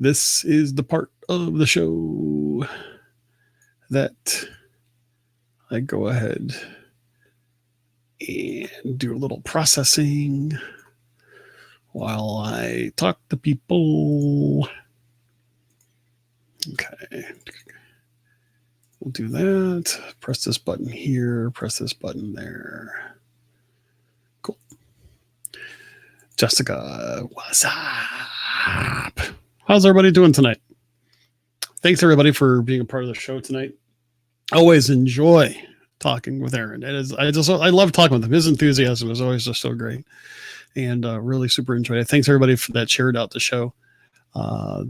This is the part of the show that I go ahead and do a little processing while I talk to people. Okay. We'll do that. Press this button here, press this button there. Cool. Jessica, what's up? How's everybody doing tonight? Thanks everybody for being a part of the show tonight. Always enjoy talking with Aaron. I love talking with him. His enthusiasm is always just so great, and really super enjoyed it. Thanks everybody for that shared out the show.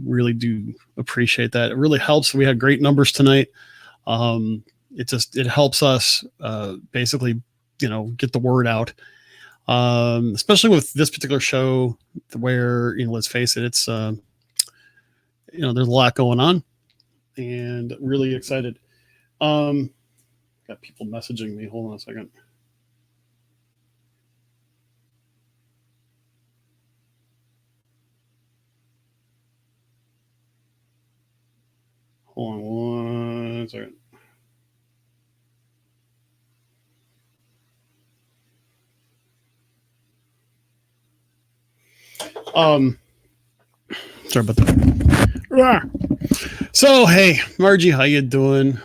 Really do appreciate that. It really helps. We had great numbers tonight. It helps us basically, get the word out. Especially with this particular show where, let's face it, it's there's a lot going on, and really excited. Got people messaging me. Hold on a second. Hold on one second. Sorry about that. So, hey, Margie, how you doing?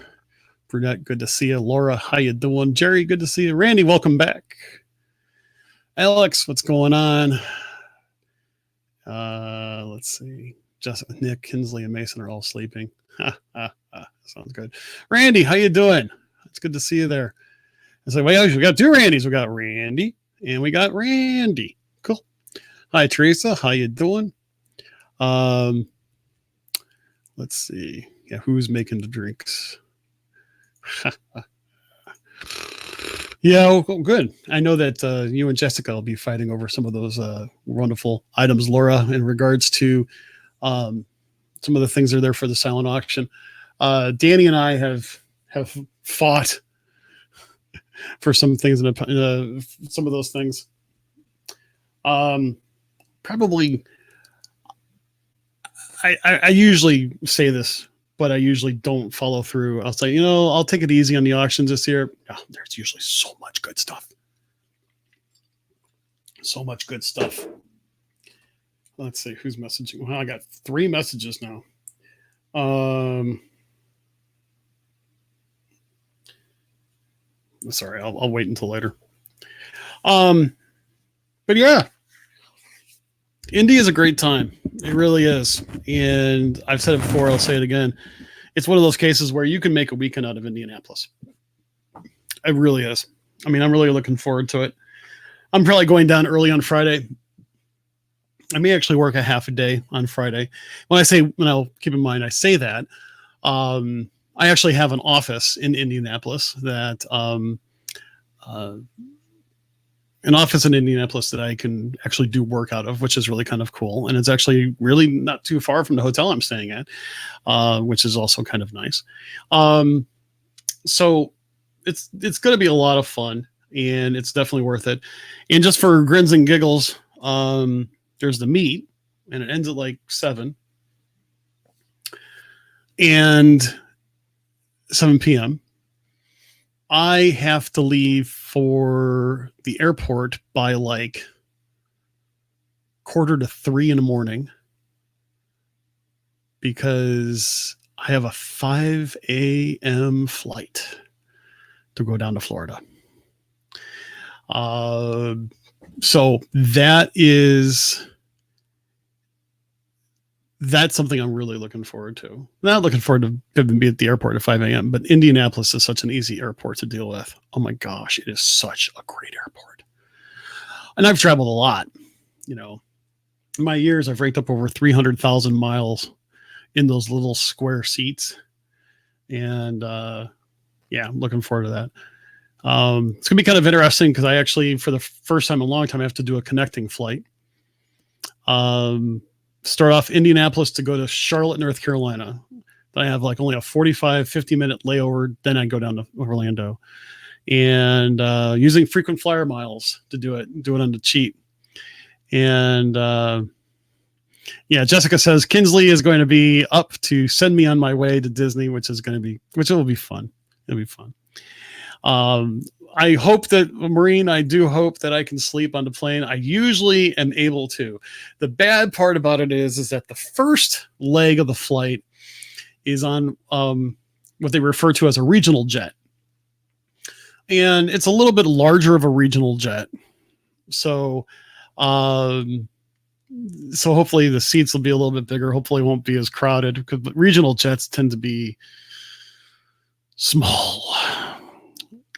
Brunette, good to see you. Laura, how you doing? Jerry, good to see you. Randy, welcome back. Alex, what's going on? Let's see. Jessica, Nick, Kinsley, and Mason are all sleeping. Sounds good. Randy, how you doing? It's good to see you there. It's like, well, we got two Randys. We got Randy and we got Randy. Cool. Hi, Teresa. How you doing? Let's see. Yeah, who's making the drinks? Yeah, well, good. I know that you and Jessica will be fighting over some of those wonderful items, Laura, in regards to some of the things that are there for the silent auction. Danny and I have fought for some things some of those things. Probably, I usually say this, but I usually don't follow through. I'll say, I'll take it easy on the auctions this year. Oh, there's usually so much good stuff. So much good stuff. Let's see who's messaging. Well, I got 3 messages now. Sorry, I'll wait until later. But yeah, Indy is a great time. It really is. And I've said it before, I'll say it again. It's one of those cases where you can make a weekend out of Indianapolis. It really is. I mean, I'm really looking forward to it. I'm probably going down early on Friday. I may actually work a half a day on Friday. When I say, keep in mind, I say that, I actually have an office in Indianapolis that, that I can actually do work out of, which is really kind of cool. And it's actually really not too far from the hotel I'm staying at, which is also kind of nice. So it's going to be a lot of fun, and it's definitely worth it. And just for grins and giggles, there's the meet, and it ends at like 7 p.m. I have to leave for the airport by like 2:45 in the morning because I have a 5 a.m. flight to go down to Florida. So that's something I'm really looking forward to. Not looking forward to be at the airport at 5 a.m., but Indianapolis is such an easy airport to deal with. Oh my gosh, it is such a great airport. And I've traveled a lot. In my years, I've raked up over 300,000 miles in those little square seats. And yeah, I'm looking forward to that. It's going to be kind of interesting because I actually, for the first time in a long time, I have to do a connecting flight. Start off Indianapolis to go to Charlotte, North Carolina. Then I have like only a 50 minute layover. Then I go down to Orlando, and using frequent flyer miles to do it on the cheap. And Yeah, Jessica says Kinsley is going to be up to send me on my way to Disney, which will be fun. It'll be fun. I hope that, Maureen, I do hope that I can sleep on the plane. I usually am able to. The bad part about it is that the first leg of the flight is on what they refer to as a regional jet. And it's a little bit larger of a regional jet. So hopefully the seats will be a little bit bigger. Hopefully it won't be as crowded, because regional jets tend to be small.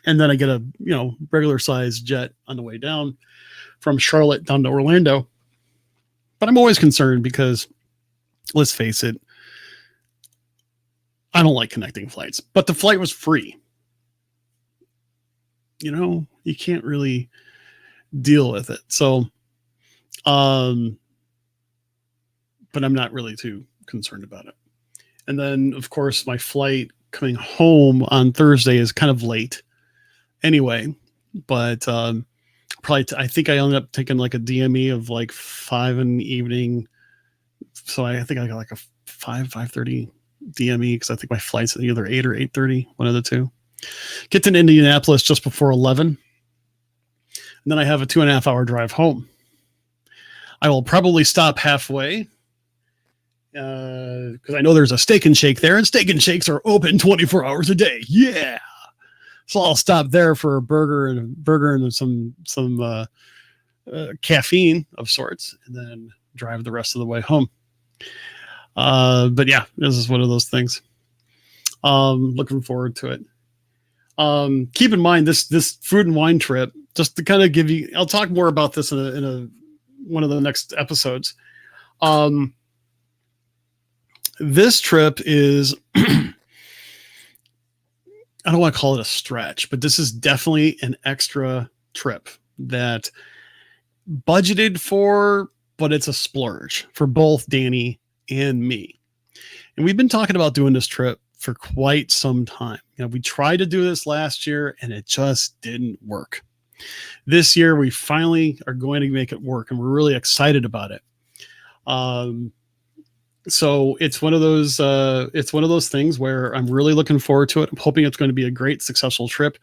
And then I get a regular sized jet on the way down from Charlotte down to Orlando. But I'm always concerned because, let's face it, I don't like connecting flights. But the flight was free. You can't really deal with it. So, but I'm not really too concerned about it. And then, of course, my flight coming home on Thursday is kind of late anyway, but I think I ended up taking like a DME of like 5 in the evening. So I think I got like a 5:30 DME, because I think my flight's either 8 or 8:30, one of the two. Get to Indianapolis just before 11. And then I have a 2.5 hour drive home. I will probably stop halfway because I know there's a Steak and Shake there, and Steak and Shakes are open 24 hours a day. Yeah. So I'll stop there for a burger and some caffeine of sorts, and then drive the rest of the way home. But yeah, this is one of those things. Looking forward to it. Keep in mind this food and wine trip, just to kind of give you, I'll talk more about this in one of the next episodes. This trip is, I don't want to call it a stretch, but this is definitely an extra trip that budgeted for, but it's a splurge for both Danny and me. And we've been talking about doing this trip for quite some time. We tried to do this last year and it just didn't work. This year, we finally are going to make it work, and we're really excited about it. So it's one of those things where I'm really looking forward to it. I'm hoping it's going to be a great, successful trip.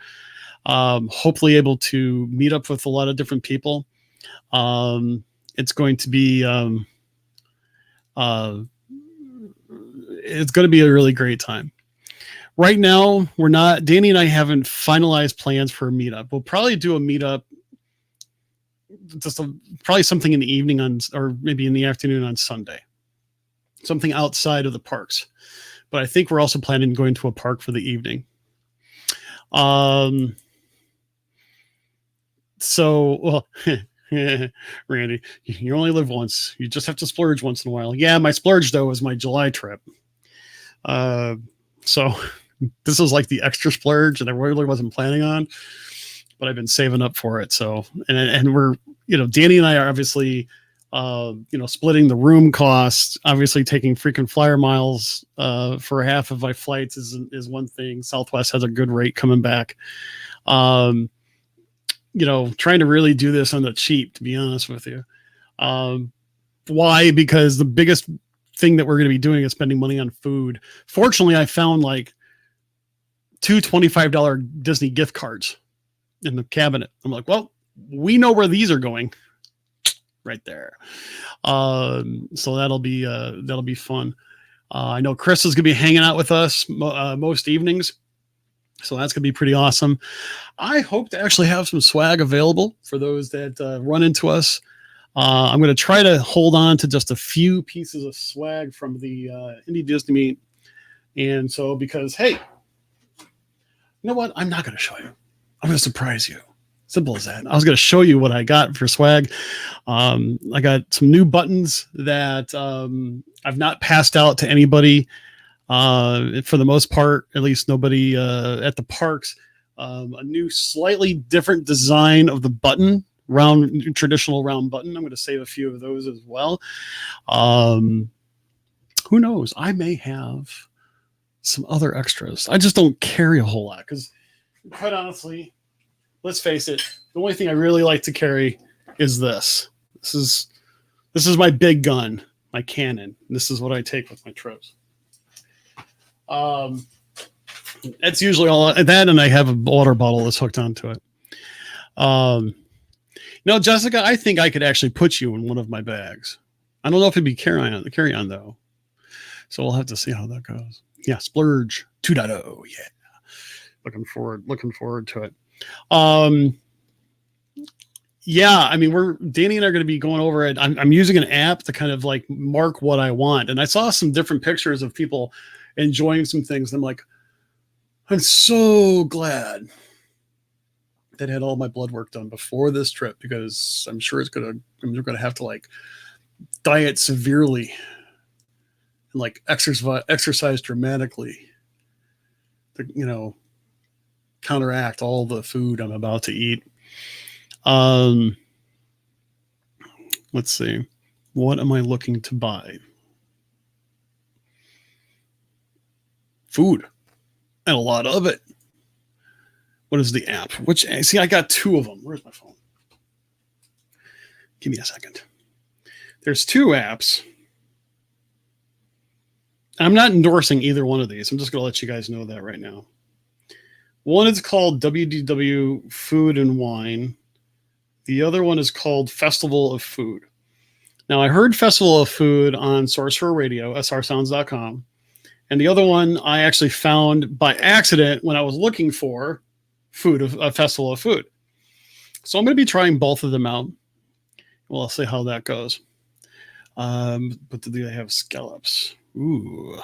Hopefully able to meet up with a lot of different people. It's going to be, it's going to be a really great time. Right now, Danny and I haven't finalized plans for a meetup. We'll probably do a meetup, probably something in the evening or maybe in the afternoon on Sunday. Something outside of the parks. But I think we're also planning on going to a park for the evening. Randy, you only live once. You just have to splurge once in a while. Yeah, my splurge, though, is my July trip. So this is like the extra splurge that I really wasn't planning on, but I've been saving up for it. So, and we're, Danny and I are obviously, splitting the room costs. Obviously taking freaking flyer miles for half of my flights is one thing. Southwest has a good rate coming back. Trying to really do this on the cheap, to be honest with you. Why? Because the biggest thing that we're going to be doing is spending money on food. Fortunately, I found like 2 $25 Disney gift cards in the cabinet. I'm like, well, we know where these are going. Right there. So that'll be fun. I know Chris is going to be hanging out with us most evenings. So that's going to be pretty awesome. I hope to actually have some swag available for those that run into us. I'm going to try to hold on to just a few pieces of swag from the Indie Disney Meet. And so, because, hey, you know what? I'm not going to show you. I'm going to surprise you. Simple as that. I was going to show you what I got for swag. I got some new buttons that I've not passed out to anybody. For the most part, at least nobody at the parks. A new, slightly different design of the button, traditional round button. I'm going to save a few of those as well. Who knows? I may have some other extras. I just don't carry a whole lot because, quite honestly, let's face it, the only thing I really like to carry is this. This is my big gun, my Canon. This is what I take with my trips. That's usually all that, and I have a water bottle that's hooked onto it. No, Jessica, I think I could actually put you in one of my bags. I don't know if it'd be carry on though. So we'll have to see how that goes. Yeah, Splurge 2.0. Yeah. Looking forward to it. Yeah, I mean, Danny and I are going to be going over it. I'm using an app to kind of like mark what I want. And I saw some different pictures of people enjoying some things. And I'm like, I'm so glad that I had all my blood work done before this trip, because I'm sure I'm going to have to like diet severely and like exercise dramatically to, you know, counteract all the food I'm about to eat. Let's see. What am I looking to buy? Food. And a lot of it. What is the app? See, I got two of them. Where's my phone? Give me a second. There's two apps. I'm not endorsing either one of these. I'm just going to let you guys know that right now. One is called WDW Food and Wine. The other one is called Festival of Food. Now, I heard Festival of Food on Source for Radio, srsounds.com. And the other one I actually found by accident when I was looking for a Festival of Food. So I'm going to be trying both of them out. Well, I'll see how that goes. But do they have scallops? Ooh.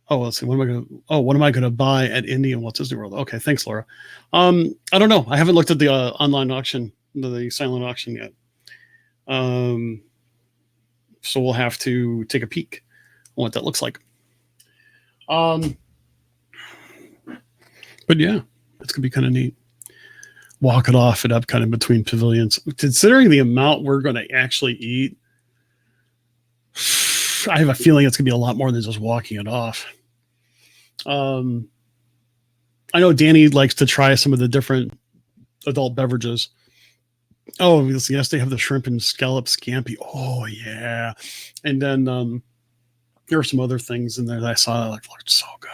Oh, let's see. What am I going to buy at Indy and Walt Disney World? Okay, thanks, Laura. I don't know. I haven't looked at the online auction, the silent auction yet. So we'll have to take a peek on what that looks like. But yeah, it's gonna be kind of neat. Walk it off it up kind of between pavilions. Considering the amount we're going to actually eat, I have a feeling it's gonna be a lot more than just walking it off. I know Danny likes to try some of the different adult beverages. Oh, yes, they have the shrimp and scallop scampi. Oh yeah, and then there are some other things in there that I saw that looked so good.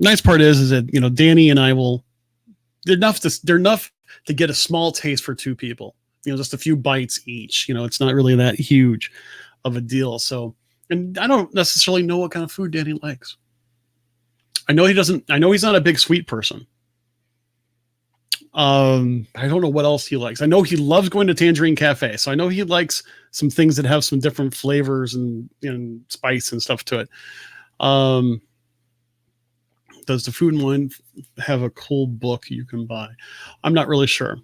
Nice part is that, you know, Danny and I they're enough to get a small taste for two people. You know, just a few bites each. You know, it's not really that huge of a deal. So, and I don't necessarily know what kind of food Danny likes. I know he's not a big sweet person. I don't know what else he likes. I know he loves going to Tangerine Cafe, so I know he likes some things that have some different flavors and spice and stuff to it. Does the Food and Wine have a cool book you can buy? I'm not really sure.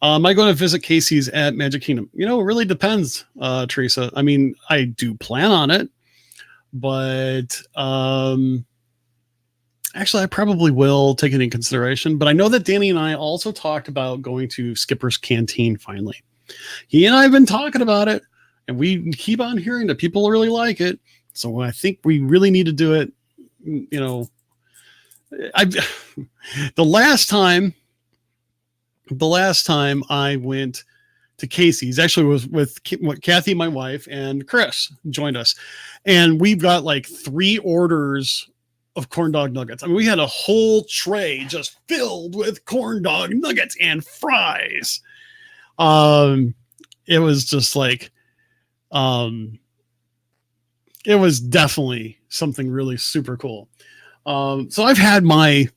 Am I going to visit Casey's at Magic Kingdom? You know, it really depends, Teresa. I mean, I do plan on it, but actually, I probably will take it in consideration. But I know that Danny and I also talked about going to Skipper's Canteen finally. He and I have been talking about it, and we keep on hearing that people really like it. So I think we really need to do it. You know, the last time I went to Casey's actually was with Kathy, my wife, and Chris joined us, and we've got like 3 orders of corn dog nuggets. I mean, we had a whole tray just filled with corn dog nuggets and fries. It was just like, it was definitely something really super cool. So I've had my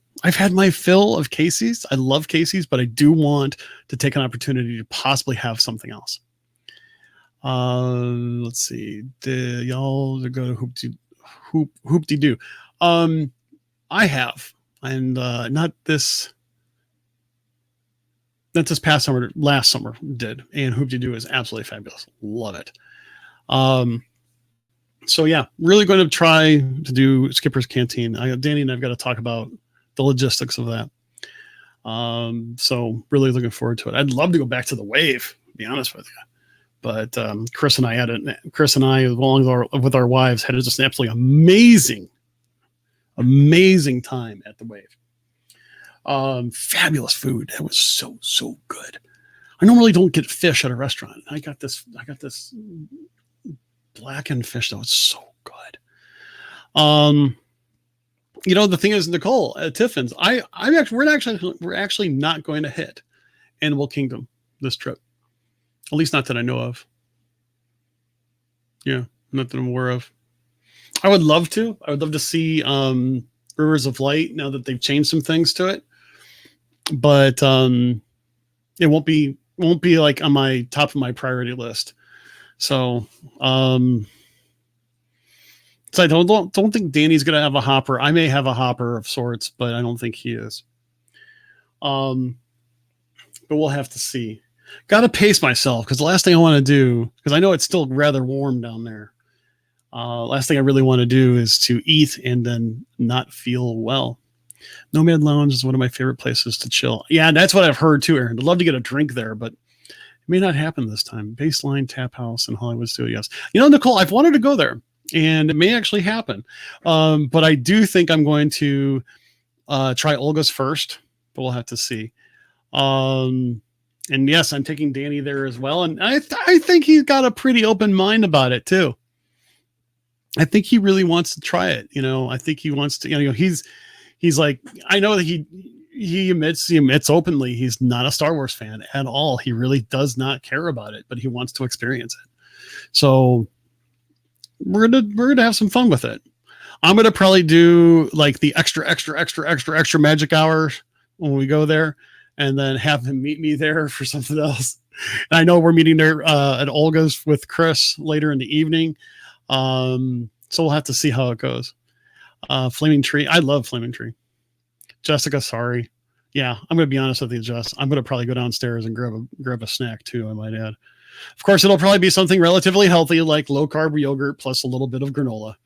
fill of Casey's. I love Casey's, but I do want to take an opportunity to possibly have something else. Let's see. Y'all go to Hoop-de-doo. I have, and not this past summer, last summer did, and Hoop-de-doo is absolutely fabulous. Love it. So yeah, really going to try to do Skipper's Canteen. Danny and I've got to talk about the logistics of that. So really looking forward to it. I'd love to go back to the Wave, to be honest with you. But Chris and I, along with our wives, had just an absolutely amazing time at the Wave. Fabulous food. It was so good. I normally don't get fish at a restaurant. I got this blackened fish though. It's so good. The thing is, Nicole at Tiffin's, we're actually not going to hit Animal Kingdom this trip. At least not that I know of. Yeah, not that I'm aware of. I would love to. I would love to see Rivers of Light now that they've changed some things to it. But it won't be like on my top of my priority list. So I don't think Danny's gonna have a hopper. I may have a hopper of sorts, but I don't think he is. But we'll have to see. Got to pace myself because the last thing I want to do, because I know it's still rather warm down there. Last thing I really want to do is to eat and then not feel well. Nomad Lounge is one of my favorite places to chill. Yeah, that's what I've heard too, Aaron. I'd love to get a drink there, but it may not happen this time. Baseline Tap House in Hollywood Studios. Nicole, I've wanted to go there, and it may actually happen. But I do think I'm going to try Olga's first, but we'll have to see. And yes, I'm taking Danny there as well. And I think he's got a pretty open mind about it too. I think he really wants to try it. I think he wants to, he's like, I know that he admits openly he's not a Star Wars fan at all. He really does not care about it, but he wants to experience it. So we're gonna have some fun with it. I'm gonna probably do like the extra magic hour when we go there, and then have him meet me there for something else. And I know we're meeting there at Olga's with Chris later in the evening. So we'll have to see how it goes. Flaming Tree. I love Flaming Tree. Jessica, sorry. Yeah, I'm going to be honest with you, Jess. I'm going to probably go downstairs and grab a snack too, I might add. Of course, it'll probably be something relatively healthy like low-carb yogurt plus a little bit of granola.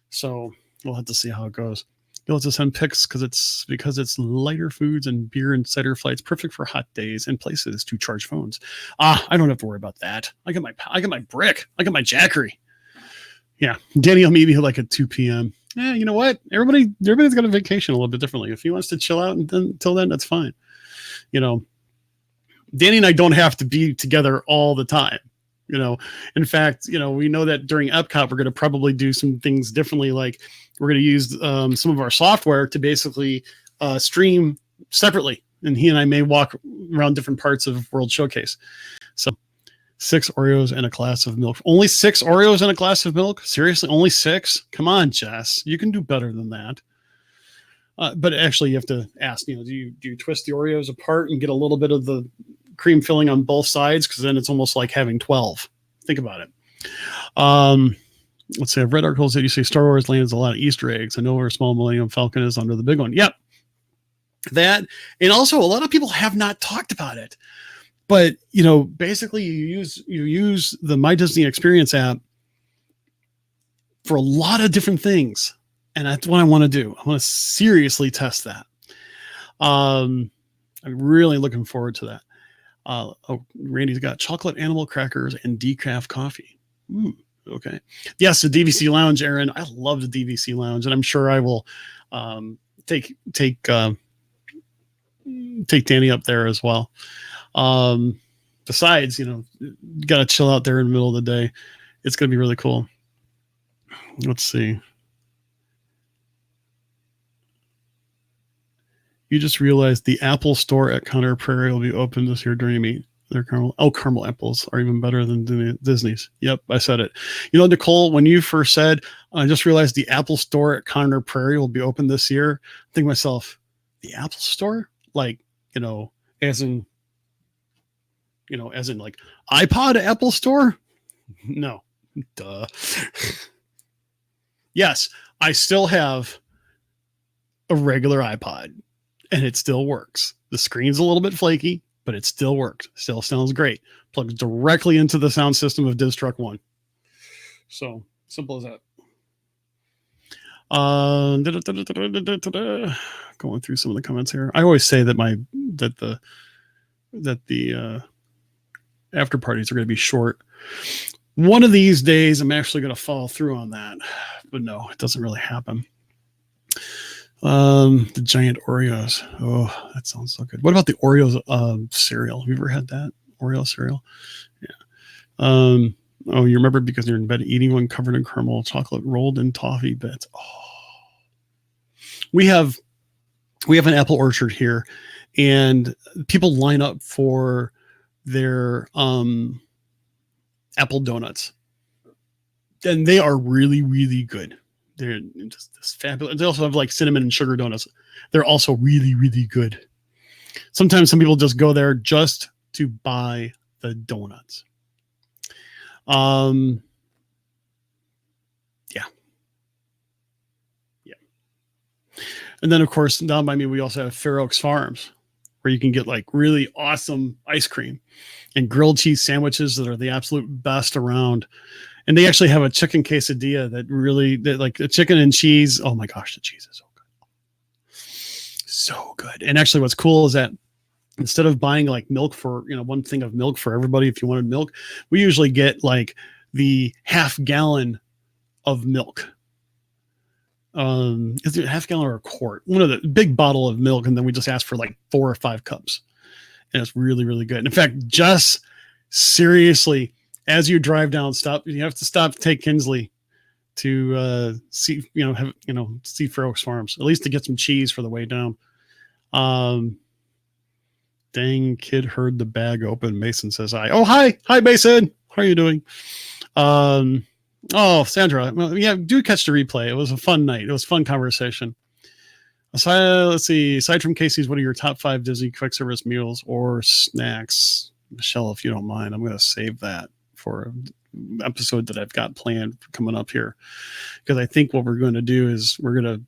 So we'll have to see how it goes. You'll have to send pics because it's lighter foods and beer and cider flights, perfect for hot days and places to charge phones. I don't have to worry about that. I got my brick. I got my Jackery. Yeah, Danny will meet me like at 2 p.m. Yeah, you know what? Everybody's got a vacation a little bit differently. If he wants to chill out until then, that's fine. Danny and I don't have to be together all the time. In fact, we know that during Epcot, we're going to probably do some things differently. Like we're going to use some of our software to basically stream separately. And he and I may walk around different parts of World Showcase. So 6 Oreos and a glass of milk. Only 6 Oreos and a glass of milk? Seriously? Only 6? Come on, Jess. You can do better than that. But actually, you have to ask, do you twist the Oreos apart and get a little bit of the cream filling on both sides? Because then it's almost like having 12. Think about it. Let's see. I've read articles that you say Star Wars lands a lot of Easter eggs. I know where Small Millennium Falcon is under the big one. Yep. That. And also, a lot of people have not talked about it. But, basically you use the My Disney Experience app for a lot of different things. And that's what I want to do. I want to seriously test that. I'm really looking forward to that. Randy's got chocolate animal crackers and decaf coffee. Okay. Yes, the DVC Lounge, Aaron. I love the DVC Lounge, and I'm sure I will take Danny up there as well. Besides, got to chill out there in the middle of the day. It's going to be really cool. Let's see. You just realized the Apple store at Conner Prairie will be open this year during a meet. Their caramel apples are even better than Disney's. Yep, I said it. Nicole, when you first said, I just realized the Apple store at Conner Prairie will be open this year. I think to myself, the Apple store? Like, as in like iPod Apple store? No. Duh. Yes, I still have a regular iPod and it still works. The screen's a little bit flaky, but it still works. Still sounds great. Plugs directly into the sound system of Distruct 1. So simple as that. Going through some of the comments here. I always say that the after parties are going to be short. One of these days, I'm actually going to follow through on that, but no, it doesn't really happen. The giant Oreos. Oh, that sounds so good. What about the Oreos cereal? Have you ever had that Oreo cereal? Yeah. Oh, you remember because you're in bed eating one covered in caramel chocolate rolled in toffee bits. Oh, we have an apple orchard here, and people line up for their apple donuts, and they are really, really good. They're just fabulous. They also have like cinnamon and sugar donuts. They're also really, really good. Sometimes some people just go there just to buy the donuts. Yeah. And then, of course, down by me, we also have Fair Oaks Farms, where you can get like really awesome ice cream and grilled cheese sandwiches that are the absolute best around. And they actually have a chicken quesadilla that like the chicken and cheese. Oh my gosh, the cheese is so good. So good. And actually what's cool is that instead of buying like milk for, one thing of milk for everybody, if you wanted milk, we usually get like the half gallon of milk. Is it a half gallon or a quart? One of the big bottle of milk. And then we just ask for like 4 or 5 cups. And it's really, really good. And in fact, just seriously, as you drive down, you have to stop, take Kinsley to see, see Fair Oaks Farms, at least to get some cheese for the way down. Dang, kid heard the bag open. Mason says hi. Oh, hi. Hi, Mason. How are you doing? Oh, Sandra. Well, yeah, do catch the replay. It was a fun night. It was a fun conversation. Let's see. Aside from Casey's, what are your top 5 Disney quick service meals or snacks? Michelle, if you don't mind, I'm going to save that for an episode that I've got planned coming up here. Because I think what we're going to do is we're going to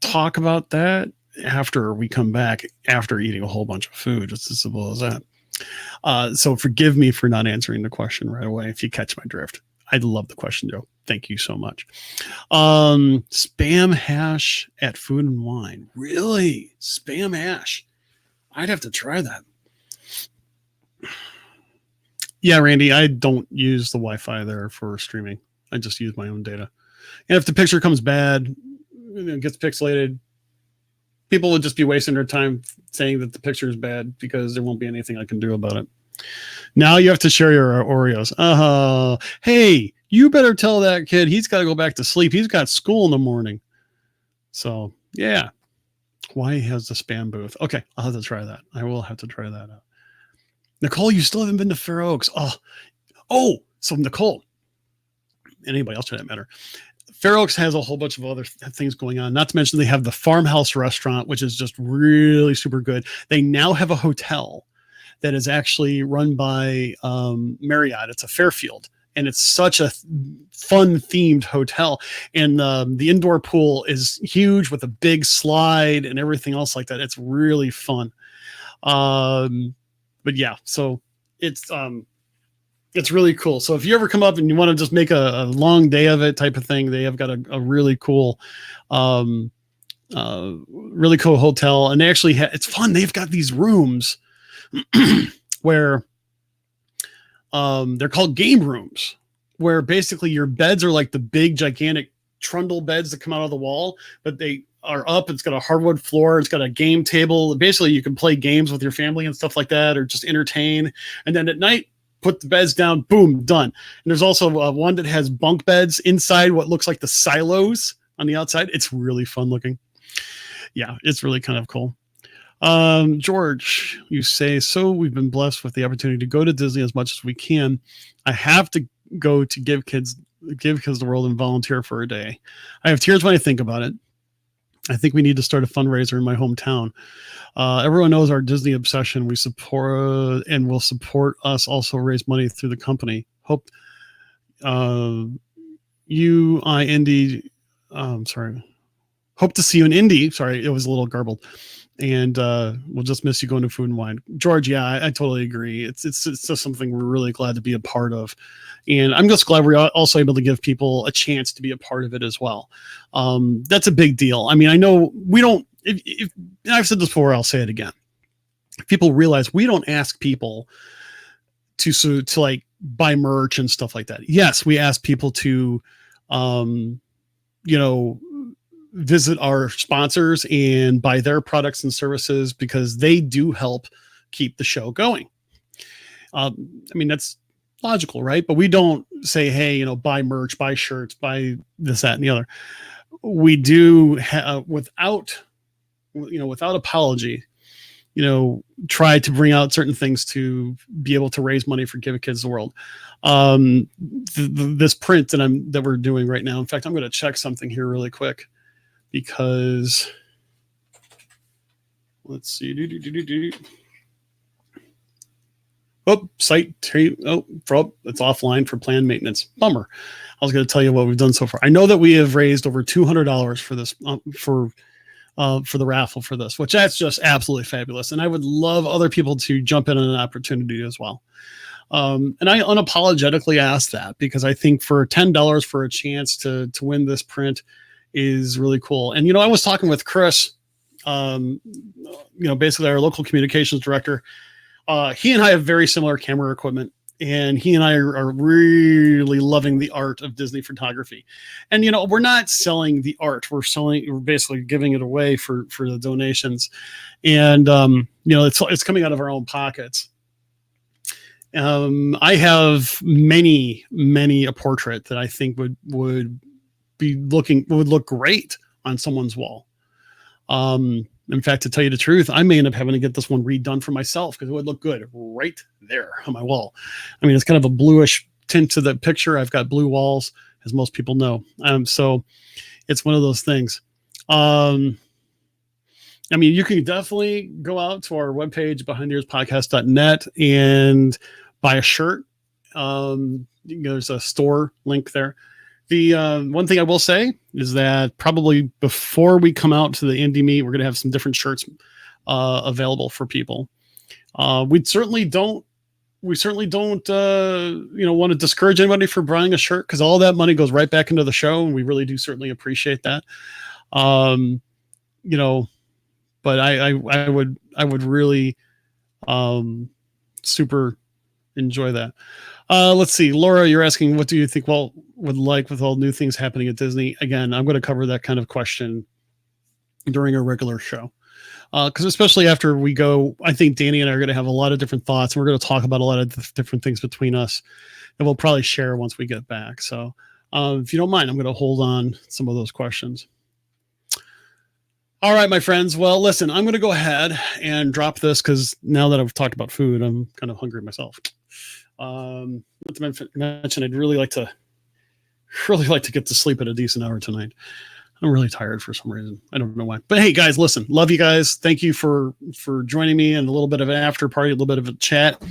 talk about that after we come back, after eating a whole bunch of food. It's as simple as that. So forgive me for not answering the question right away if you catch my drift. I love the question, Joe. Thank you so much. Spam hash at Food and Wine. Really? Spam hash? I'd have to try that. Yeah, Randy, I don't use the Wi-Fi there for streaming. I just use my own data. And if the picture comes bad, gets pixelated, people would just be wasting their time saying that the picture is bad because there won't be anything I can do about it. Now you have to share your Oreos. Hey, you better tell that kid he's got to go back to sleep. He's got school in the morning. So, yeah. Why has the spam booth? Okay, I'll have to try that. I will have to try that out. Nicole, you still haven't been to Fair Oaks. So Nicole, anybody else for that matter, Fair Oaks has a whole bunch of other things going on. Not to mention they have the Farmhouse restaurant, which is just really super good. They now have a hotel that is actually run by Marriott. It's a Fairfield, and it's such a fun themed hotel. And the indoor pool is huge with a big slide and everything else like that. It's really fun. But yeah, so it's really cool. So if you ever come up and you want to just make a long day of it type of thing, they have got a really cool, really cool hotel. And they actually it's fun. They've got these rooms where they're called game rooms, where basically your beds are like the big gigantic trundle beds that come out of the wall, but they are up. It's got a hardwood floor. It's got a game table. Basically, you can play games with your family and stuff like that, or just entertain. And then at night, put the beds down, boom, done. And there's also one that has bunk beds inside what looks like the silos on the outside. It's really fun looking. Yeah, it's really kind of cool. George, you say, so we've been blessed with the opportunity to go to Disney as much as we can. I have to go to give kids the world and volunteer for a day. I have tears when I think about it. I think we need to start a fundraiser in my hometown. Everyone knows our Disney obsession. We support and will support us also raise money through the company. Hope Hope to see you in Indy. Sorry, it was a little garbled. And we'll just miss you going to Food and Wine. George, yeah, I totally agree. It's just something we're really glad to be a part of. And I'm just glad we're also able to give people a chance to be a part of it as well. That's a big deal. I mean, I know we don't, if I've said this before, I'll say it again. If people realize we don't ask people to like buy merch and stuff like that. Yes, we ask people to, visit our sponsors and buy their products and services because they do help keep the show going. I mean, that's logical, right? But we don't say, hey, you know, buy merch, buy shirts, buy this, that, and the other. We do without apology, you know, try to bring out certain things to be able to raise money for Give Kids the World. This print that we're doing right now. In fact, I'm going to check something here really quick because let's see. Oh, site. It's offline for planned maintenance. Bummer. I was going to tell you what we've done so far. I know that we have raised over $200 for this for the raffle for this, which that's just absolutely fabulous. And I would love other people to jump in on an opportunity as well. And I unapologetically ask that because I think for $10 for a chance to win this print is really cool. And, you know, I was talking with Chris, you know, basically our local communications director. He and I have very similar camera equipment, and he and I are really loving the art of Disney photography. And, you know, we're not selling the art. We're basically giving it away for the donations. And, you know, it's coming out of our own pockets. I have many a portrait that I think would look great on someone's wall. In fact, to tell you the truth, I may end up having to get this one redone for myself because it would look good right there on my wall. I mean, it's kind of a bluish tint to the picture. I've got blue walls, as most people know. So it's one of those things. I mean, you can definitely go out to our webpage, behindearspodcast.net, and buy a shirt. There's a store link there. The one thing I will say is that probably before we come out to the indie meet, we're going to have some different shirts available for people. We certainly don't want to discourage anybody for buying a shirt because all that money goes right back into the show, and we really do certainly appreciate that. You know, but I would really super enjoy that. Let's see, Laura, you're asking, what do you think Walt would like with all new things happening at Disney? Again, I'm going to cover that kind of question during a regular show. Because especially after we go, I think Danny and I are going to have a lot of different thoughts, and we're going to talk about a lot of different things between us that we'll probably share once we get back. So if you don't mind, I'm going to hold on some of those questions. All right, my friends. Well, listen, I'm going to go ahead and drop this because now that I've talked about food, I'm kind of hungry myself. Not to mention, I'd really like to get to sleep at a decent hour tonight. I'm really tired for some reason. I don't know why. But hey, guys, listen, love you guys. Thank you for joining me in a little bit of an after party, a little bit of a chat.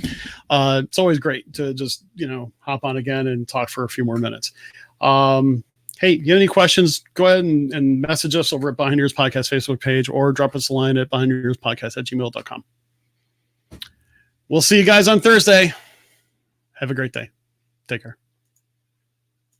It's always great to just, you know, hop on again and talk for a few more minutes. Hey, you have any questions, go ahead and message us over at Behind Ears Podcast Facebook page or drop us a line at behindearspodcast@gmail.com. We'll see you guys on Thursday. Have a great day. Take care.